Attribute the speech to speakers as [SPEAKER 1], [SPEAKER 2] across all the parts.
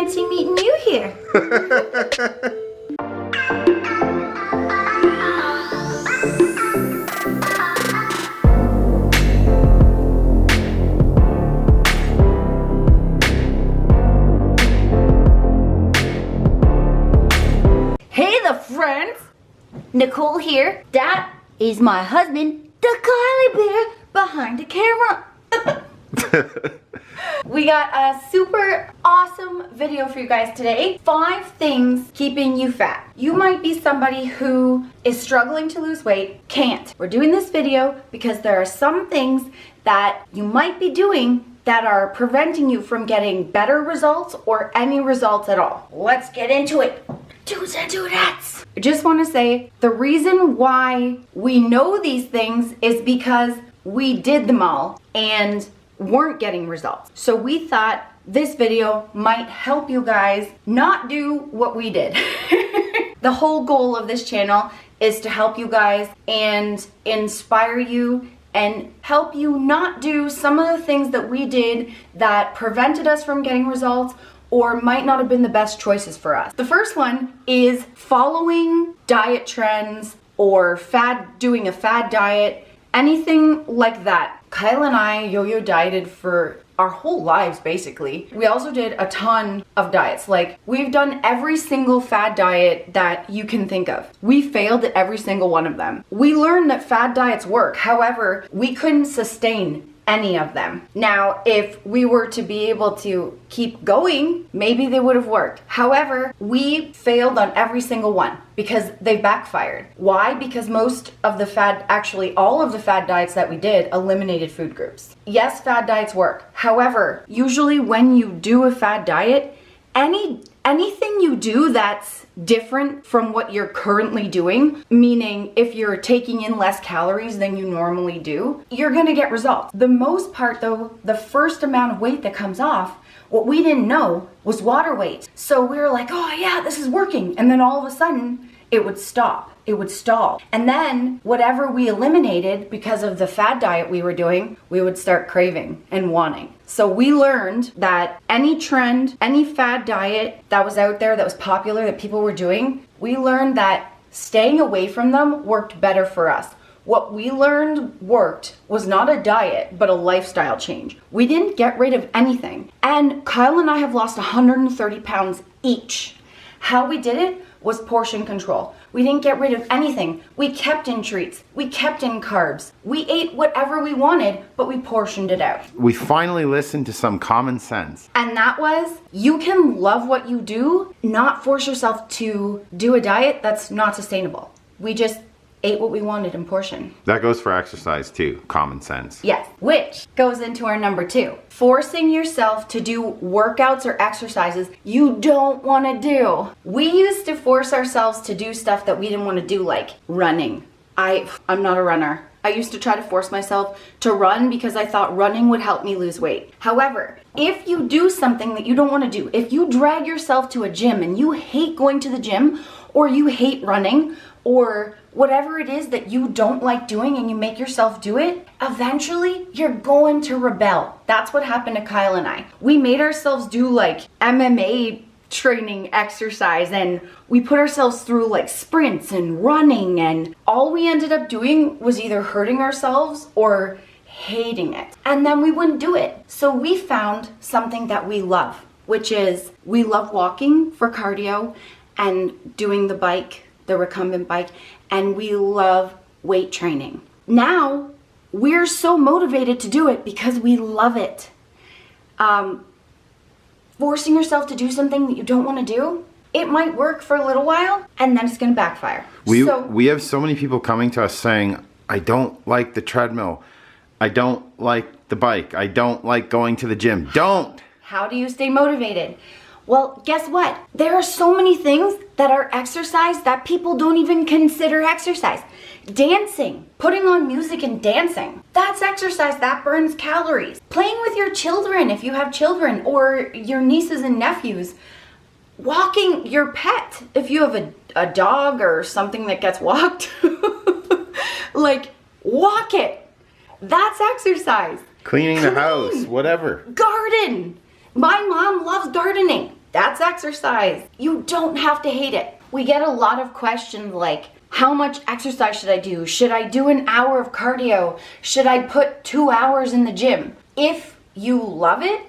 [SPEAKER 1] fancy meeting you here. Hey the friends, Nicole here. That is my husband, the Collet bear, behind the camera. We got a super awesome video for you guys today. 5 things keeping you fat. You might be somebody who is struggling to lose weight, can't. We're doing this video because there are some things that you might be doing that are preventing you from getting better results or any results at all. Let's get into it. Do's and dudettes. I just want to say the reason why we know these things is because we did them all and weren't getting results. So we thought this video might help you guys not do what we did. The whole goal of this channel is to help you guys and inspire you and help you not do some of the things that we did that prevented us from getting results or might not have been the best choices for us. The first one is following diet trends or doing a fad diet, anything like that. Kyle and I yo-yo dieted for our whole lives, basically. We also did a ton of diets. Like, we've done every single fad diet that you can think of. We failed at every single one of them. We learned that fad diets work. However, we couldn't sustain any of them. Now, if we were to be able to keep going, maybe they would have worked. However, we failed on every single one because they backfired. Why? Because actually all of the fad diets that we did eliminated food groups. Yes, fad diets work. However, usually when you do a fad diet, anything you do that's different from what you're currently doing, meaning if you're taking in less calories than you normally do, you're gonna get results. The most part though, the first amount of weight that comes off, what we didn't know was water weight. So we were like, oh yeah, this is working. And then all of a sudden, it would stop. It would stall. And then whatever we eliminated because of the fad diet we were doing, we would start craving and wanting. So we learned that any trend, any fad diet that was out there that was popular that people were doing, we learned that staying away from them worked better for us. What we learned worked was not a diet, but a lifestyle change. We didn't get rid of anything. And Kyle and I have lost 130 pounds each. How we did it was portion control. We didn't get rid of anything. We kept in treats. We kept in carbs. We ate whatever we wanted, but we portioned it out.
[SPEAKER 2] We finally listened to some common sense.
[SPEAKER 1] And that was, you can love what you do, not force yourself to do a diet that's not sustainable. We just ate what we wanted in portion.
[SPEAKER 2] That goes for exercise too, common sense.
[SPEAKER 1] Yes, which goes into our number 2. Forcing yourself to do workouts or exercises you don't want to do. We used to force ourselves to do stuff that we didn't want to do, like running. I'm not a runner. I used to try to force myself to run because I thought running would help me lose weight. However, if you do something that you don't want to do, if you drag yourself to a gym and you hate going to the gym, or you hate running, or whatever it is that you don't like doing and you make yourself do it, eventually you're going to rebel. That's what happened to Kyle and I. We made ourselves do like MMA training exercise and we put ourselves through like sprints and running, and all we ended up doing was either hurting ourselves or hating it. And then we wouldn't do it. So we found something that we love, which is we love walking for cardio and doing the bike, the recumbent bike, and we love weight training. Now, we're so motivated to do it because we love it. Forcing yourself to do something that you don't want to do, it might work for a little while, and then it's going to backfire.
[SPEAKER 2] We have so many people coming to us saying, I don't like the treadmill. I don't like the bike. I don't like going to the gym. Don't!
[SPEAKER 1] How do you stay motivated? Well, guess what? There are so many things that are exercise that people don't even consider exercise. Dancing, putting on music and dancing. That's exercise, that burns calories. Playing with your children if you have children, or your nieces and nephews. Walking your pet if you have a dog or something that gets walked. Like, walk it. That's exercise.
[SPEAKER 2] Cleaning the house, whatever.
[SPEAKER 1] Garden. My mom loves gardening. That's exercise. You don't have to hate it. We get a lot of questions like, how much exercise should I do? Should I do an hour of cardio? Should I put 2 hours in the gym? If you love it,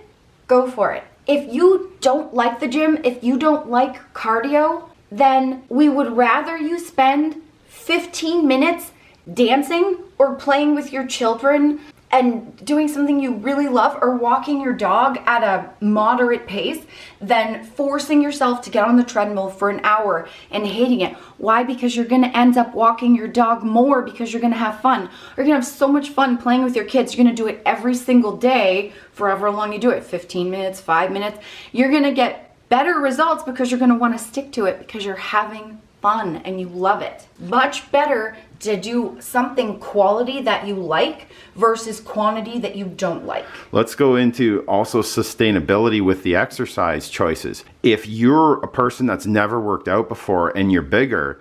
[SPEAKER 1] go for it. If you don't like the gym, if you don't like cardio, then we would rather you spend 15 minutes dancing or playing with your children and doing something you really love or walking your dog at a moderate pace than forcing yourself to get on the treadmill for an hour and hating it. Why? Because you're gonna end up walking your dog more because you're gonna have fun. You're gonna have so much fun playing with your kids. You're gonna do it every single day for however long you do it, 15 minutes, 5 minutes. You're gonna get better results because you're gonna wanna stick to it because you're having fun and you love it. Much better to do something quality that you like versus quantity that you don't like.
[SPEAKER 2] Let's go into also sustainability with the exercise choices. If you're a person that's never worked out before and you're bigger,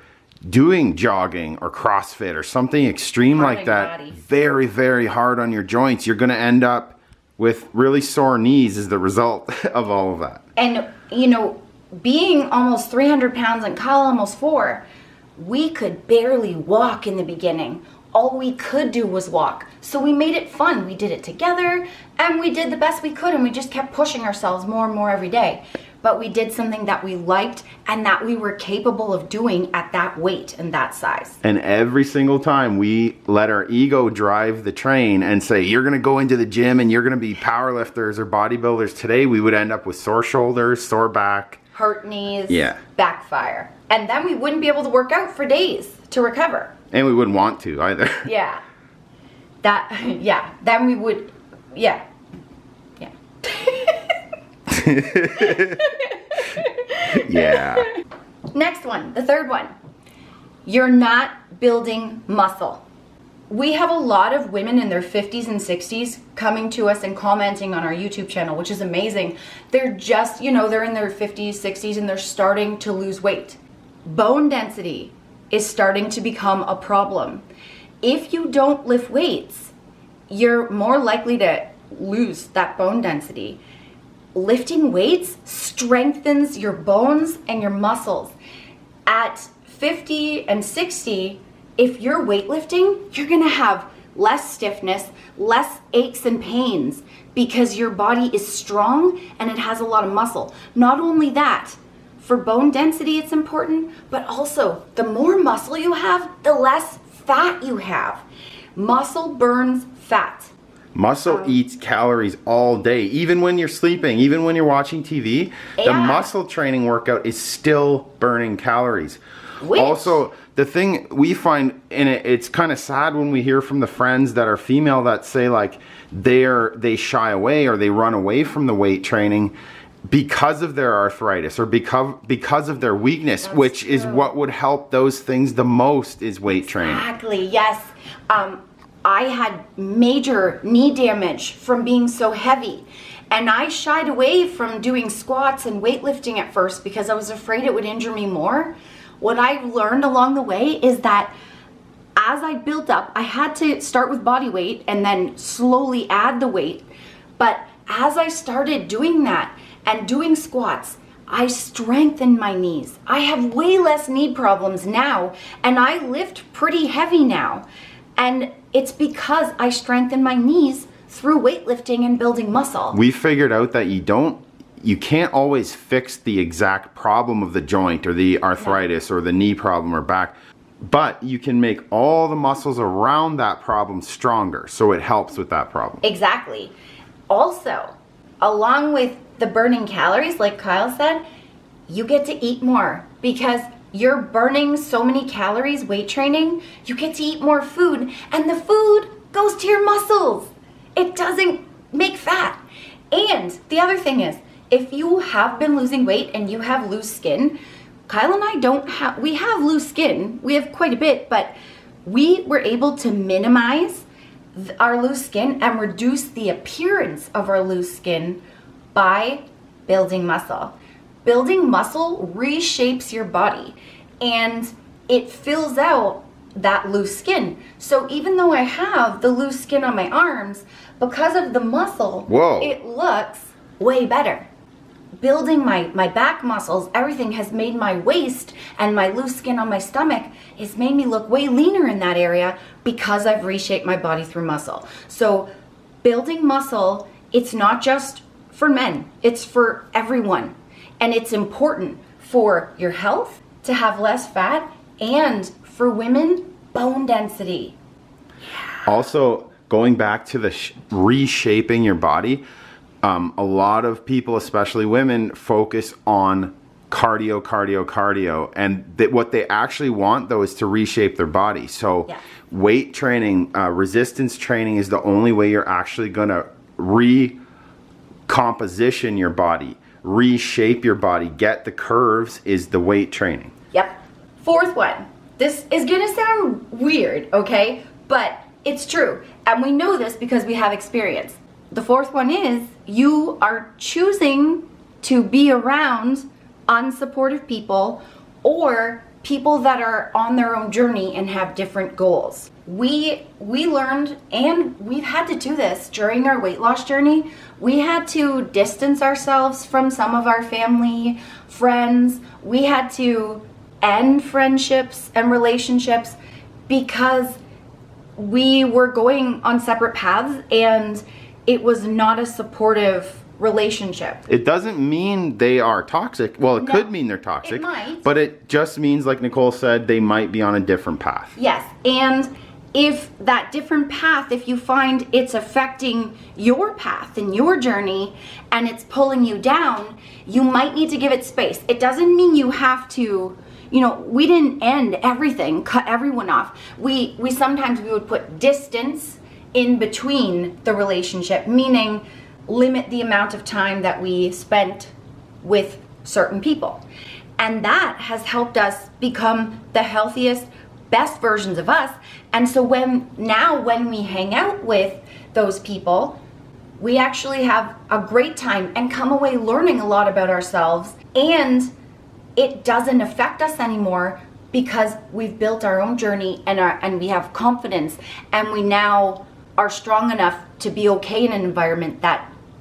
[SPEAKER 2] doing jogging or CrossFit or something extreme like that, very, very hard on your joints, you're gonna end up with really sore knees as the result of all of that.
[SPEAKER 1] And you know, being almost 300 pounds and Kyle almost 4, we could barely walk in the beginning. All we could do was walk. So we made it fun. We did it together and we did the best we could and we just kept pushing ourselves more and more every day. But we did something that we liked and that we were capable of doing at that weight and that size.
[SPEAKER 2] And every single time we let our ego drive the train and say, you're gonna go into the gym and you're gonna be powerlifters or bodybuilders today, we would end up with sore shoulders, sore back,
[SPEAKER 1] hurt knees,
[SPEAKER 2] yeah,
[SPEAKER 1] backfire. And then we wouldn't be able to work out for days to recover.
[SPEAKER 2] And we wouldn't want to either.
[SPEAKER 1] Yeah. Then we would, yeah.
[SPEAKER 2] Yeah.
[SPEAKER 1] Next one, the third one. You're not building muscle. We have a lot of women in their 50s and 60s coming to us and commenting on our YouTube channel, which is amazing. They're just, you know, they're in their 50s, 60s, and they're starting to lose weight. Bone density is starting to become a problem. If you don't lift weights, you're more likely to lose that bone density. Lifting weights strengthens your bones and your muscles. At 50 and 60, if you're weightlifting, you're gonna have less stiffness, less aches and pains because your body is strong and it has a lot of muscle. Not only that, for bone density it's important, but also the more muscle you have, the less fat you have. Muscle burns fat.
[SPEAKER 2] Muscle eats calories all day, even when you're sleeping, even when you're watching TV.
[SPEAKER 1] Yeah.
[SPEAKER 2] The muscle training workout is still burning calories. Also, the thing we find, and it's kind of sad when we hear from the friends that are female that say like they shy away or they run away from the weight training because of their arthritis or because of their weakness. That's which true. Is what would help those things the most is weight training.
[SPEAKER 1] Exactly, yes. I had major knee damage from being so heavy. And I shied away from doing squats and weightlifting at first because I was afraid it would injure me more. What I learned along the way is that as I built up, I had to start with body weight and then slowly add the weight. But as I started doing that and doing squats, I strengthened my knees. I have way less knee problems now, and I lift pretty heavy now. And it's because I strengthened my knees through weightlifting and building muscle.
[SPEAKER 2] We figured out that you can't always fix the exact problem of the joint or the arthritis or the knee problem or back, but you can make all the muscles around that problem stronger, so it helps with that problem.
[SPEAKER 1] Exactly. Also, along with the burning calories, like Kyle said, you get to eat more because you're burning so many calories weight training, you get to eat more food, and the food goes to your muscles. It doesn't make fat. And the other thing is, if you have been losing weight and you have loose skin, Kyle and I we have loose skin. We have quite a bit, but we were able to minimize our loose skin and reduce the appearance of our loose skin by building muscle. Building muscle reshapes your body and it fills out that loose skin. So even though I have the loose skin on my arms, because of the muscle,
[SPEAKER 2] Whoa.
[SPEAKER 1] it looks way better. Building my back muscles, everything has made my waist and my loose skin on my stomach, it's made me look way leaner in that area because I've reshaped my body through muscle. So building muscle, it's not just for men, it's for everyone. And it's important for your health to have less fat, and for women, bone density.
[SPEAKER 2] Also, going back to the reshaping your body, a lot of people, especially women, focus on cardio, and what they actually want, though, is to reshape their body. So weight training, resistance training is the only way you're actually going to recomposition your body, reshape your body, get the curves, is the weight training.
[SPEAKER 1] Yep. Fourth one. This is going to sound weird, okay? But it's true. And we know this because we have experience. The fourth one is you are choosing to be around unsupportive people or people that are on their own journey and have different goals. We learned, and we've had to do this during our weight loss journey. We had to distance ourselves from some of our family, friends. We had to end friendships and relationships because we were going on separate paths and it was not a supportive relationship.
[SPEAKER 2] It doesn't mean they are toxic. Well, it could mean they're toxic.
[SPEAKER 1] It might.
[SPEAKER 2] But it just means, like Nicole said, they might be on a different path.
[SPEAKER 1] Yes. And if that different path, if you find it's affecting your path and your journey and it's pulling you down, you might need to give it space. It doesn't mean you have to, we didn't end everything, cut everyone off. We sometimes we would put distance in between the relationship, meaning limit the amount of time that we spent with certain people. And that has helped us become the healthiest, best versions of us. And so when we hang out with those people, we actually have a great time and come away learning a lot about ourselves, and it doesn't affect us anymore because we've built our own journey and we have confidence, and we now are strong enough to be okay in an environment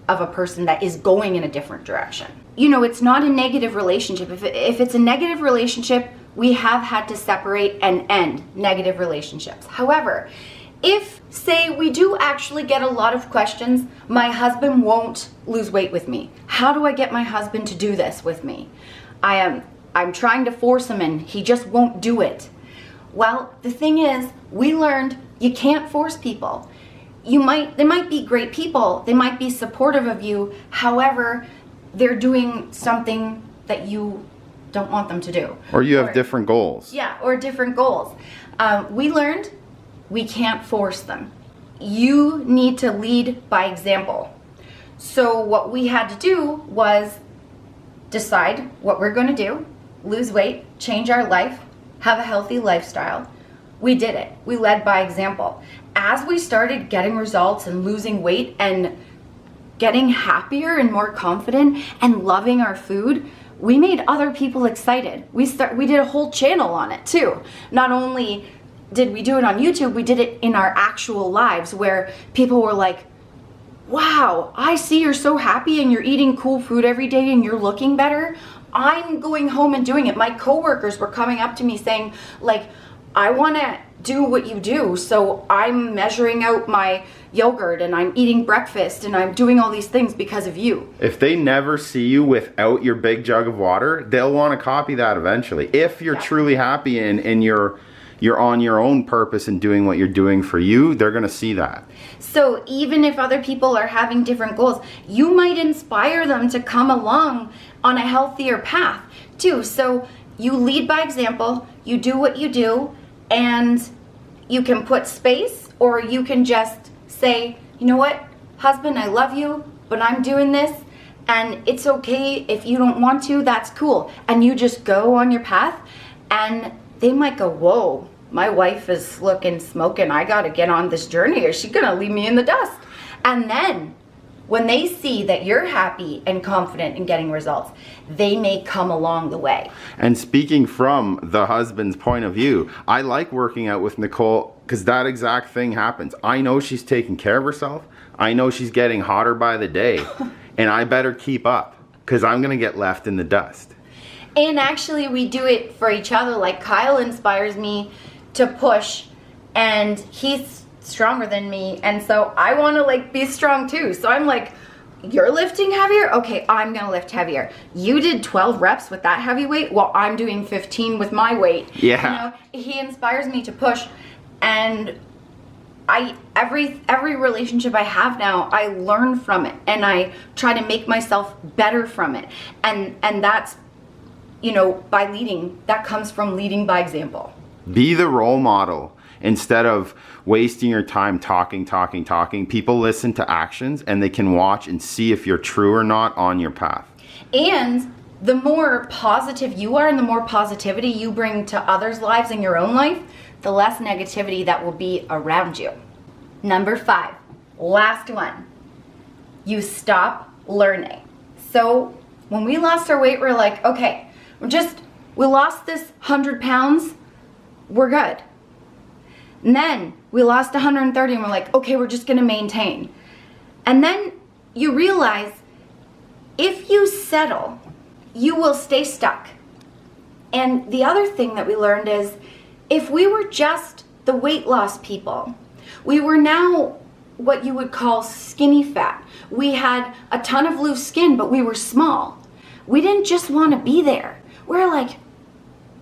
[SPEAKER 1] of a person that is going in a different direction. It's not a negative relationship. If it's a negative relationship, we have had to separate and end negative relationships. However, if, say, we do actually get a lot of questions, my husband won't lose weight with me. How do I get my husband to do this with me? I'm trying to force him and he just won't do it. Well, the thing is, we learned you can't force people. They might be great people, they might be supportive of you, however, they're doing something that you don't want them to do.
[SPEAKER 2] Or you have different goals.
[SPEAKER 1] Yeah, or different goals. We learned we can't force them. You need to lead by example. So what we had to do was decide what we're going to do, lose weight, change our life, have a healthy lifestyle. We did it. We led by example. As we started getting results and losing weight and getting happier and more confident and loving our food, we made other people excited. We did a whole channel on it too. Not only did we do it on YouTube, we did it in our actual lives where people were like, wow, I see you're so happy and you're eating cool food every day and you're looking better. I'm going home and doing it. My coworkers were coming up to me saying, like, I want to do what you do, so I'm measuring out my yogurt and I'm eating breakfast and I'm doing all these things because of you.
[SPEAKER 2] If they never see you without your big jug of water, they'll want to copy that eventually. If you're truly happy and you're on your own purpose and doing what you're doing for you, they're going to see that.
[SPEAKER 1] So even if other people are having different goals, you might inspire them to come along on a healthier path too. So you lead by example, you do what you do, and you can put space, or you can just say, you know what, husband, I love you, but I'm doing this, and it's okay if you don't want to, that's cool. And you just go on your path, and they might go, whoa, my wife is looking smoking, I gotta get on this journey or she's gonna leave me in the dust. And then when they see that you're happy and confident in getting results, they may come along the way.
[SPEAKER 2] And speaking from the husband's point of view, I like working out with Nicole because that exact thing happens. I know she's taking care of herself. I know she's getting hotter by the day. and I better keep up because I'm going to get left in the dust.
[SPEAKER 1] And actually we do it for each other. Like Kyle inspires me to push, and he's stronger than me, and so I want to like be strong too. So I'm like, you're lifting heavier? Okay, I'm gonna lift heavier. You did 12 reps with that heavy weight, well, I'm doing 15 with my weight.
[SPEAKER 2] Yeah.
[SPEAKER 1] You know, he inspires me to push, and every relationship I have now, I learn from it, and I try to make myself better from it. And that's, you know, by leading, that comes from leading by example.
[SPEAKER 2] Be the role model instead of wasting your time talking. People listen to actions, and they can watch and see if you're true or not on your path.
[SPEAKER 1] And the more positive you are and the more positivity you bring to others' lives and your own life, the less negativity that will be around you. Number 5, last one, you stop learning. So when we lost our weight, we're like, okay, we lost this 100 pounds, we're good. And then we lost 130 and we're like, okay, we're just gonna maintain. And then you realize if you settle, you will stay stuck. And the other thing that we learned is if we were just the weight loss people, we were now what you would call skinny fat. We had a ton of loose skin, but we were small. We didn't just want to be there. We're like,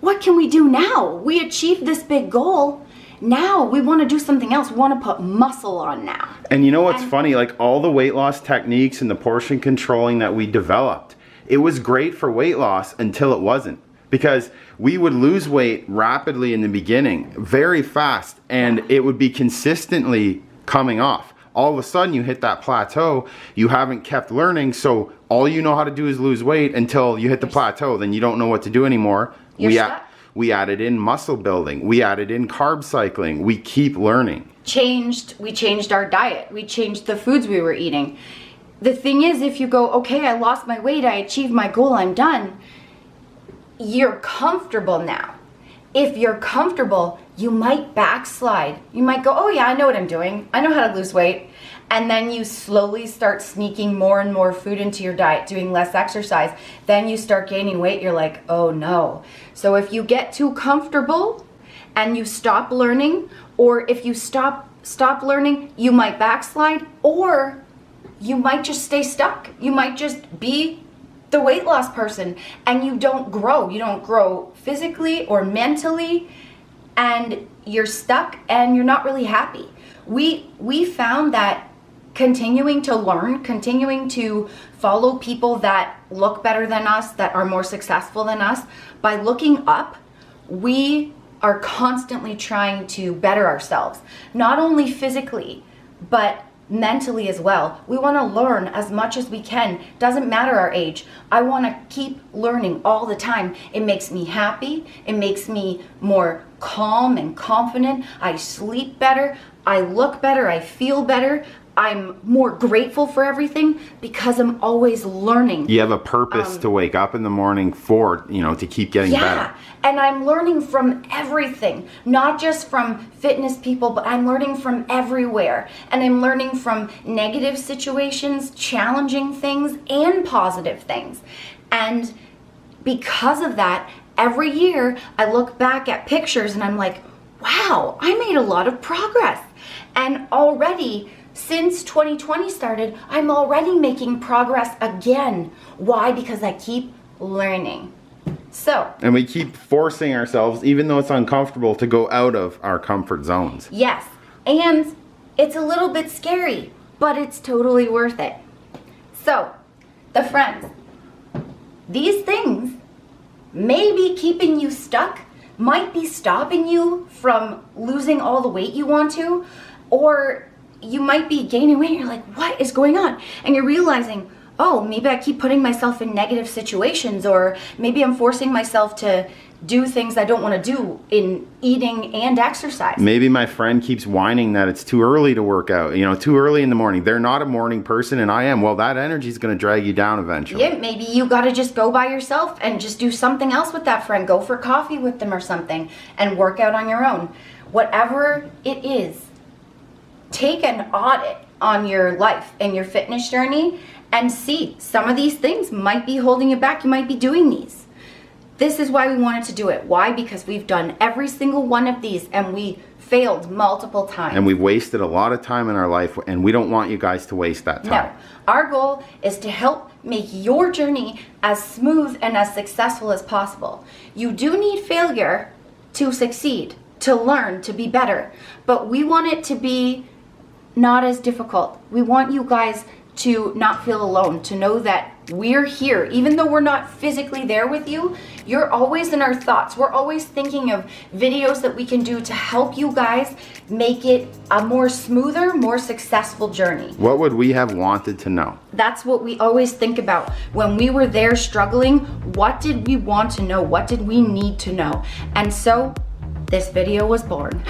[SPEAKER 1] what can we do now? We achieved this big goal. Now we want to do something else. We want to put muscle on now.
[SPEAKER 2] And you know what's funny? Like all the weight loss techniques and the portion controlling that we developed, it was great for weight loss until it wasn't. Because we would lose weight rapidly in the beginning, very fast, and it would be consistently coming off. All of a sudden you hit that plateau, you haven't kept learning, so all you know how to do is lose weight until you hit the plateau, then you don't know what to do anymore. We added in muscle building, we added in carb cycling, we keep learning. We changed our diet, we changed the foods we were eating. The thing is, if you go, okay, I lost my weight, I achieved my goal, I'm done, you're comfortable now. If you're comfortable, you might backslide. You might go, oh yeah, I know what I'm doing. I know how to lose weight. And then you slowly start sneaking more and more food into your diet, doing less exercise. Then you start gaining weight. You're like, oh no. So if you get too comfortable and you stop learning, or if you stop learning, you might backslide, or you might just stay stuck. You might just be the weight loss person, and you don't grow. You don't grow physically or mentally, and you're stuck and you're not really happy. We found that continuing to learn, continuing to follow people that look better than us, that are more successful than us, by looking up, we are constantly trying to better ourselves, not only physically, but mentally as well. We want to learn as much as we can. Doesn't matter our age. I want to keep learning all the time. It makes me happy. It makes me more calm and confident. I sleep better. I look better. I feel better. I'm more grateful for everything because I'm always learning. You have a purpose to wake up in the morning for, to keep getting better.
[SPEAKER 1] Yeah, and I'm learning from everything, not just from fitness people, but I'm learning from everywhere. And I'm learning from negative situations, challenging things, and positive things. And because of that, every year I look back at pictures and I'm like, wow, I made a lot of progress. And already, since 2020 started, I'm already making progress again. Why? Because I keep learning. And we keep forcing ourselves, even though it's uncomfortable, to go out of our comfort zones. Yes, and it's a little bit scary, but it's totally worth it. So, the friends, these things may be keeping you stuck, might be stopping you from losing all the weight you want to, or you might be gaining weight and you're like, what is going on? And you're realizing, oh, maybe I keep putting myself in negative situations, or maybe I'm forcing myself to do things I don't want to do in eating and exercise.
[SPEAKER 2] Maybe my friend keeps whining that it's too early to work out, too early in the morning. They're not a morning person and I am. Well, that energy is going to drag you down eventually.
[SPEAKER 1] Yeah, maybe you got to just go by yourself and just do something else with that friend. Go for coffee with them or something and work out on your own. Whatever it is, take an audit on your life and your fitness journey and see some of these things might be holding you back. You might be doing these. This is why we wanted to do it. Why? Because we've done every single one of these and we failed multiple times.
[SPEAKER 2] And we've wasted a lot of time in our life, and we don't want you guys to waste that time.
[SPEAKER 1] No. Our goal is to help make your journey as smooth and as successful as possible. You do need failure to succeed, to learn, to be better. But we want it to be not as difficult. We want you guys to not feel alone, to know that we're here. Even though we're not physically there with you, you're always in our thoughts. We're always thinking of videos that we can do to help you guys make it a more smoother, more successful journey.
[SPEAKER 2] What would we have wanted to know?
[SPEAKER 1] That's what we always think about. When we were there struggling, what did we want to know? What did we need to know? And so this video was born.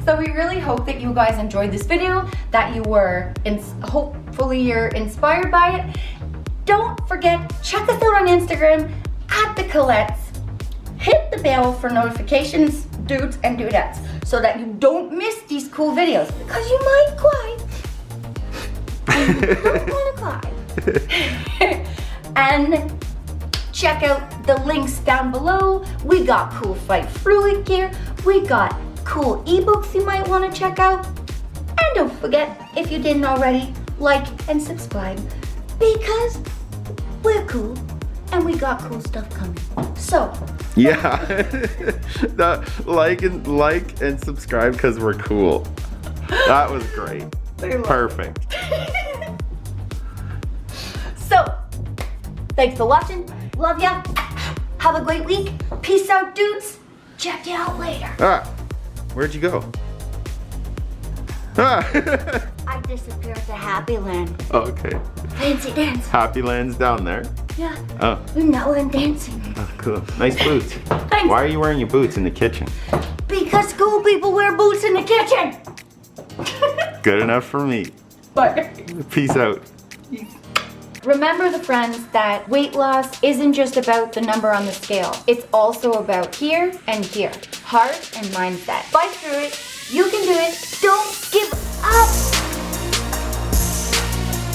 [SPEAKER 1] So we really hope that you guys enjoyed this video, that you were, hopefully you're inspired by it. Don't forget, check us out on Instagram at the Collets. Hit the bell for notifications, dudes and dudettes, so that you don't miss these cool videos, because you might cry. And you don't want to cry. And check out the links down below. We got cool Fight Fluid gear. We got cool ebooks you might want to check out. And don't forget, if you didn't already, like and subscribe, because we're cool and we got cool stuff coming. So
[SPEAKER 2] yeah. like and subscribe because we're cool. That was great. Perfect.
[SPEAKER 1] So thanks for watching. Love ya. Have a great week. Peace out, dudes. Check you out later.
[SPEAKER 2] Where'd you go?
[SPEAKER 1] I disappeared to Happy Land.
[SPEAKER 2] Okay.
[SPEAKER 1] Fancy dance.
[SPEAKER 2] Happy Land's down there.
[SPEAKER 1] Yeah.
[SPEAKER 2] Oh.
[SPEAKER 1] Now I'm dancing.
[SPEAKER 2] Oh, cool. Nice boots.
[SPEAKER 1] Thanks.
[SPEAKER 2] Why are you wearing your boots in the kitchen?
[SPEAKER 1] Because cool people wear boots in the kitchen.
[SPEAKER 2] Good enough for me.
[SPEAKER 1] Bye.
[SPEAKER 2] Peace out.
[SPEAKER 1] Remember, the friends, that weight loss isn't just about the number on the scale. It's also about here and here. Heart and mindset. Fight through it. You can do it. Don't give up.